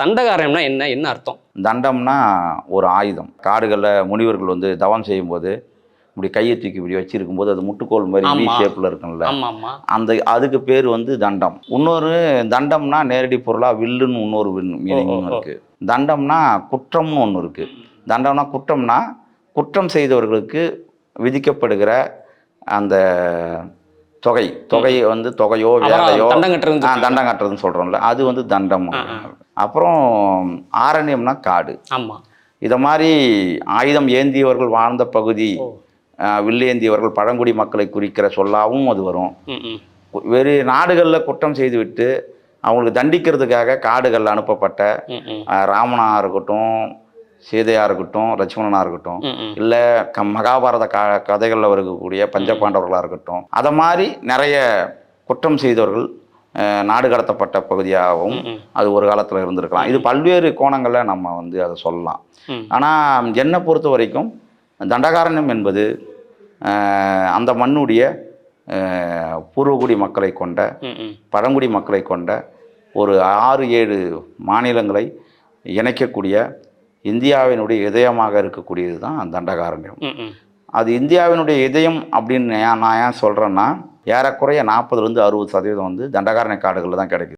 தண்டகாரண்யம்னா என்ன என்ன அர்த்தம்? தண்டம்னா ஒரு ஆயுதம். காடுகளில் முனிவர்கள் வந்து தவம் செய்யும்போது இப்படி கையை தூக்கி இப்படி வச்சிருக்கும்போது அது முட்டுக்கோள் மாதிரி வி ஆமா. ஷேப்பில் இருக்கும்ல, ஆமாமா. அதுக்கு பேர் வந்து தண்டம். இன்னொரு தண்டம்னா நேரடி பொருளாக வில்லுன்னு இன்னொரு மீனிங்கும் இருக்குது. தண்டம்னா குற்றம்னு ஒன்று இருக்குது. தண்டம்னா குற்றம்னா குற்றம் செய்தவர்களுக்கு விதிக்கப்படுகிற அந்த தொகை வந்து தொகையோ வேலையோ தண்டம் கட்டுறதுன்னு சொல்கிறோம்ல, அது வந்து தண்டம். அப்புறம் ஆரண்யம்னா காடு. ஆமாம். இதை மாதிரி ஆயுதம் ஏந்தியவர்கள் வாழ்ந்த பகுதி, வில்லேந்தியவர்கள் பழங்குடி மக்களை குறிக்கிற சொல்லாவும் அது வரும். வேறு நாடுகளில் குற்றம் செய்துவிட்டு அவங்களுக்கு தண்டிக்கிறதுக்காக காடுகளில் அனுப்பப்பட்ட ராமனாக இருக்கட்டும், சீதையாக இருக்கட்டும், லட்சுமணனாக இருக்கட்டும், இல்லை மகாபாரத கதைகளில் இருக்கக்கூடிய பஞ்சபாண்டவர்களாக இருக்கட்டும், அதை மாதிரி நிறைய குற்றம் செய்தவர்கள் நாடு கடத்தப்பட்ட பகுதியாகவும் அது ஒரு காலத்தில் இருந்திருக்கலாம். இது பல்வேறு கோணங்களில் நம்ம வந்து அதை சொல்லலாம். ஆனால் என்னை பொறுத்த வரைக்கும் தண்டகாரண்யம் என்பது அந்த மண்ணுடைய பூர்வகுடி மக்களை கொண்ட, பழங்குடி மக்களை கொண்ட ஒரு 6-7 மாநிலங்களை இணைக்கக்கூடிய இந்தியாவினுடைய இதயமாக இருக்கக்கூடியது தான் தண்டகாரண்யம். அது இந்தியாவினுடைய இதயம் அப்படின்னு நான் ஏன் சொல்கிறேன்னா, ஏறக்குறைய 40-60% வந்து தண்டகாரண்ய காடுகளில் தான் கிடைக்குது.